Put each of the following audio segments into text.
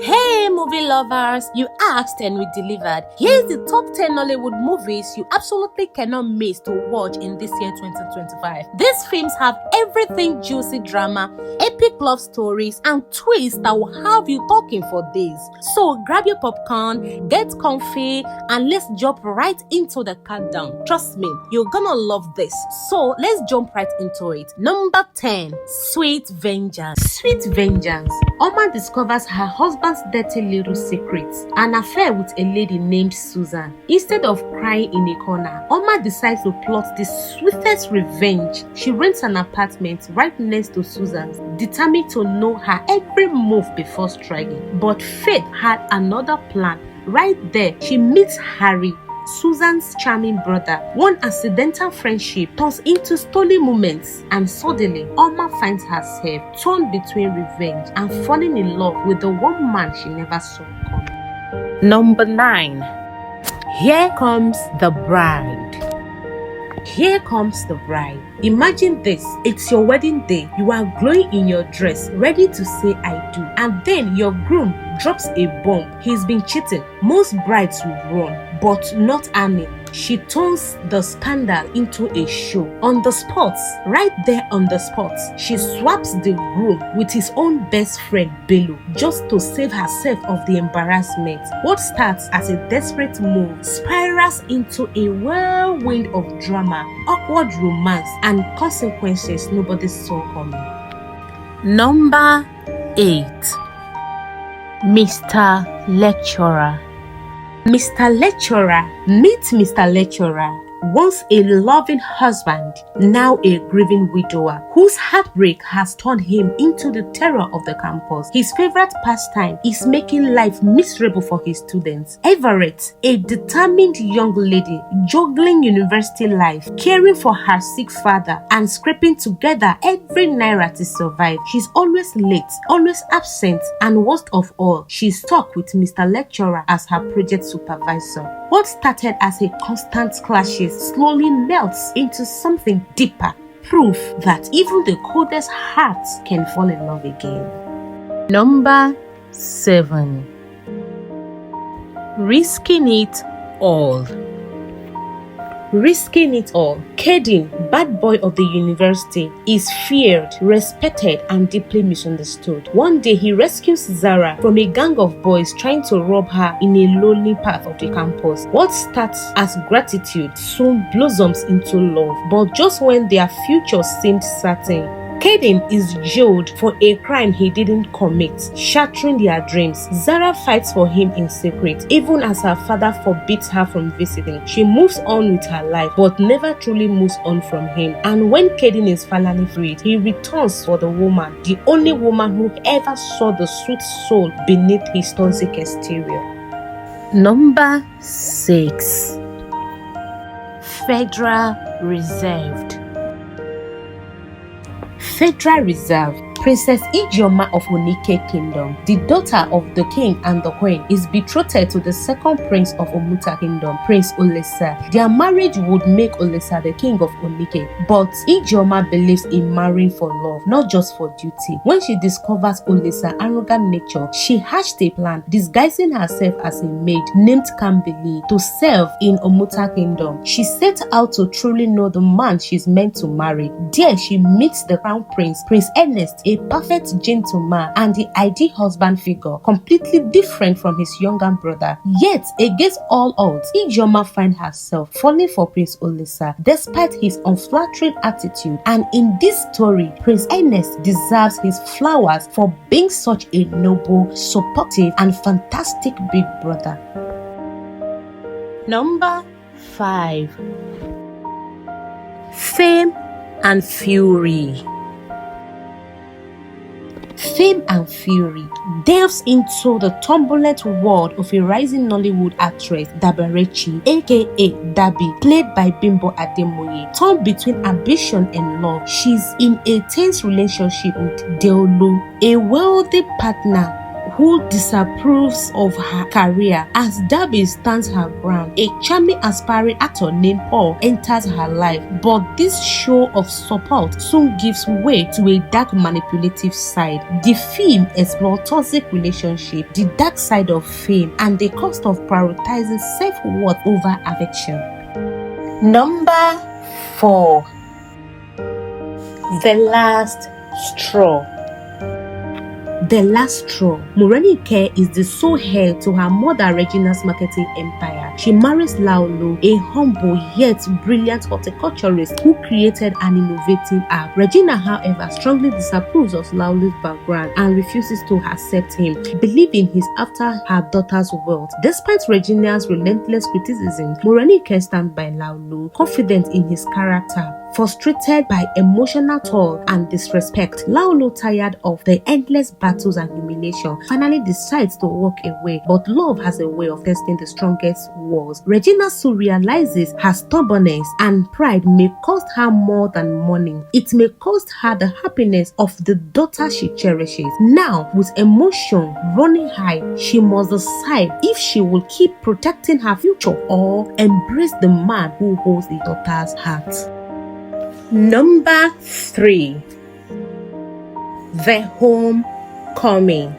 Hey movie lovers, you asked and we delivered. Here's the top 10 Nollywood movies you absolutely cannot miss to watch in this year 2025. These films have everything juicy drama, epic love stories, and twists that will have you talking for days. So grab your popcorn, get comfy, and let's jump right into the countdown. Trust me, you're gonna love this. So let's jump right into it. Number 10, Sweet Vengeance. Sweet Vengeance. Oma discovers her husband's dirty little secrets, an affair with a lady named Susan. Instead of crying in a corner, Oma decides to plot the sweetest revenge. She rents an apartment right next to Susan's, determined to know her every move before striking. But fate had another plan. Right there, she meets Harry, Susan's charming brother. One accidental friendship turns into stolen moments, and suddenly Oma finds herself torn between revenge and falling in love with the one man she never saw coming. Number 9. Here Comes the Bride. Here Comes the Bride. Imagine this. It's your wedding day. You are glowing in your dress, ready to say I do. And then your groom drops a bomb. He's been cheating. Most brides will run, but not Annie. She turns the scandal into a show. On the spot, right there on the spot, she swaps the groom with his own best friend Bello just to save herself of the embarrassment. What starts as a desperate move spirals into a whirlwind of drama, awkward romance, and consequences nobody saw coming. Number 8. Mr. Lecturer. Mr. Lecturer. Meet Mr. Lecturer. Once a loving husband, now a grieving widower, whose heartbreak has turned him into the terror of the campus. His favorite pastime is making life miserable for his students. Everett, a determined young lady juggling university life, caring for her sick father, and scraping together every naira to survive. She's always late, always absent, and worst of all, she's stuck with Mr. Lecturer as her project supervisor. What started as a constant clashes slowly melts into something deeper, proof that even the coldest hearts can fall in love again. Number 7. Risking It All. Risking it all. Caden, bad boy of the university, is feared, respected, and deeply misunderstood. One day, he rescues Zara from a gang of boys trying to rob her in a lonely part of the campus. What starts as gratitude soon blossoms into love, but just when their future seemed certain, Caden is jailed for a crime he didn't commit, shattering their dreams. Zara fights for him in secret, even as her father forbids her from visiting. She moves on with her life, but never truly moves on from him. And when Caden is finally freed, he returns for the woman, the only woman who ever saw the sweet soul beneath his toxic exterior. Number 6. Federal Reserved. Federal Reserve. Princess Ijeoma of Onike Kingdom, the daughter of the king and the queen, is betrothed to the second prince of Omuta Kingdom, Prince Olesa. Their marriage would make Olesa the king of Onike, but Ijeoma believes in marrying for love, not just for duty. When she discovers Olesa's arrogant nature, she hatched a plan, disguising herself as a maid named Kambili to serve in Omuta Kingdom. She set out to truly know the man she's meant to marry. There she meets the crown prince, Prince Ernest, a perfect gentleman and the ideal husband figure, completely different from his younger brother. Yet, against all odds, Ijeoma finds herself falling for Prince Olesa despite his unflattering attitude. And in this story, Prince Ernest deserves his flowers for being such a noble, supportive, and fantastic big brother. Number 5. Fame and Fury. Fame and Fury delves into the turbulent world of a rising Nollywood actress, Dabarechi, aka Dabi, played by Bimbo Ademoye. Torn between ambition and love, she's in a tense relationship with Deolu, a wealthy partner who disapproves of her career. As Darby stands her ground, a charming aspiring actor named Paul enters her life, but this show of support soon gives way to a dark manipulative side. The film explores toxic relationship, the dark side of fame, and the cost of prioritizing self-worth over affection. Number 4. The Last Straw. The Last Straw. Morenike is the sole heir to her mother Regina's marketing empire. She marries Laolu, a humble yet brilliant horticulturist who created an innovative app. Regina, however, strongly disapproves of Laolu's background and refuses to accept him, believing he's after her daughter's wealth. Despite Regina's relentless criticism, Morenike stands by Laolu, confident in his character. Frustrated by emotional toll and disrespect, Laolu, tired of the endless battles and humiliation, finally decides to walk away. But love has a way of testing the strongest walls. Regina soon realizes her stubbornness and pride may cost her more than money. It may cost her the happiness of the daughter she cherishes. Now, with emotion running high, she must decide if she will keep protecting her future or embrace the man who holds the daughter's heart. Number 3. The Homecoming.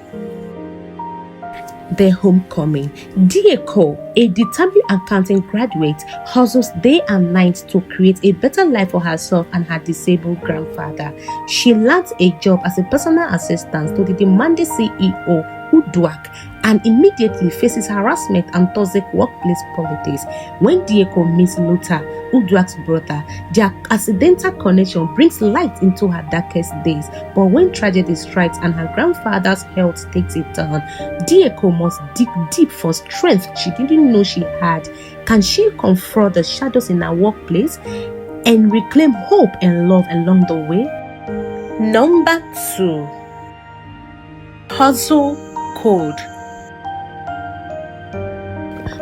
The Homecoming. Dieko, a determined accounting graduate, hustles day and night to create a better life for herself and her disabled grandfather. She lands a job as a personal assistant to the demanding CEO, Uduak, and immediately faces harassment and toxic workplace politics. When Dieko meets Luther, Uduak's brother, their accidental connection brings light into her darkest days. But when tragedy strikes and her grandfather's health takes a turn, Dieko must dig deep for strength she didn't know she had. Can she confront the shadows in her workplace and reclaim hope and love along the way? Number 2. Hustle Code.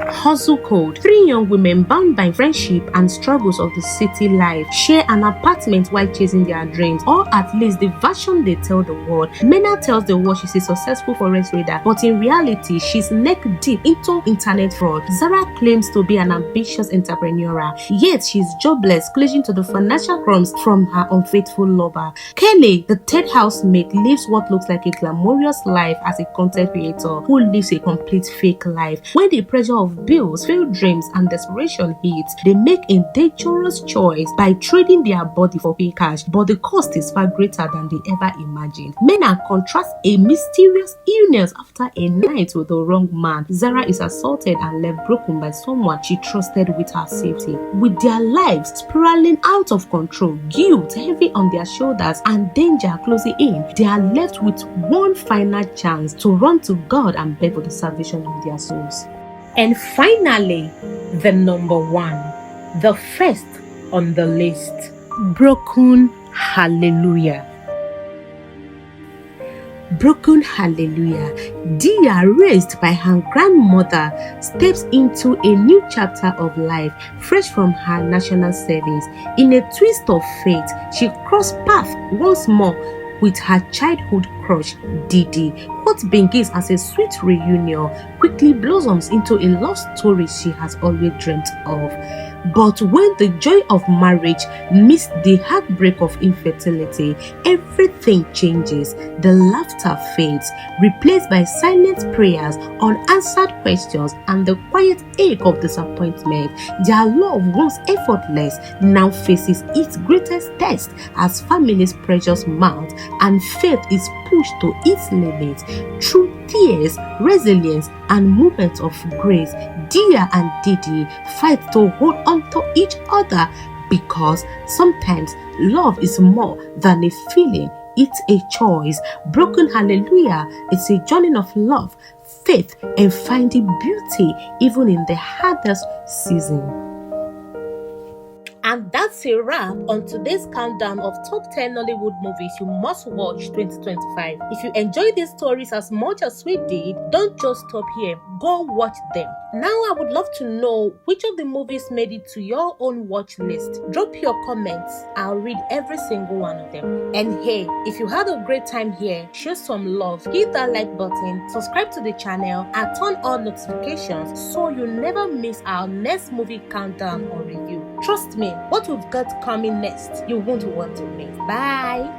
Hustle Code. 3 young women bound by friendship and struggles of the city life share an apartment while chasing their dreams, or at least the version they tell the world. Mena tells the world she's a successful forest raider, but in reality, she's neck deep into internet fraud. Zara claims to be an ambitious entrepreneur, yet she's jobless, clinging to the financial crumbs from her unfaithful lover. Kelly, the third housemate, lives what looks like a glamorous life as a content creator who lives a complete fake life. When the pressure of bills, failed dreams, and desperation hits, they make a dangerous choice by trading their body for pay cash, but the cost is far greater than they ever imagined. Mena contrasts a mysterious illness after a night with the wrong man. Zara is assaulted and left broken by someone she trusted with her safety. With their lives spiraling out of control, guilt heavy on their shoulders, and danger closing in, they are left with one final chance to run to God and beg for the salvation of their souls. And finally, the number 1, the first on the list, Broken Hallelujah. Broken Hallelujah. Dia, raised by her grandmother, steps into a new chapter of life, fresh from her national service. In a twist of fate, she crossed paths once more with her childhood crush, Didi. What begins as a sweet reunion quickly blossoms into a love story she has always dreamt of. But when the joy of marriage meets the heartbreak of infertility, everything changes. The laughter fades, replaced by silent prayers, unanswered questions, and the quiet ache of disappointment. Their love, once effortless, now faces its greatest test as families' pressures mount and faith is pushed to its limits. Through tears, resilience, and moments of grace, Dia and Didi fight to hold on to each other, because sometimes love is more than a feeling, it's a choice. Broken Hallelujah is a journey of love, faith, and finding beauty even in the hardest season. And that's a wrap on today's countdown of top 10 Nollywood movies you must watch 2025. If you enjoyed these stories as much as we did, don't just stop here. Go watch them. Now I would love to know which of the movies made it to your own watch list. Drop your comments. I'll read every single one of them. And hey, if you had a great time here, show some love, hit that like button, subscribe to the channel, and turn on notifications so you never miss our next movie countdown or review. Trust me, what we've got coming next, you won't want to miss. Bye!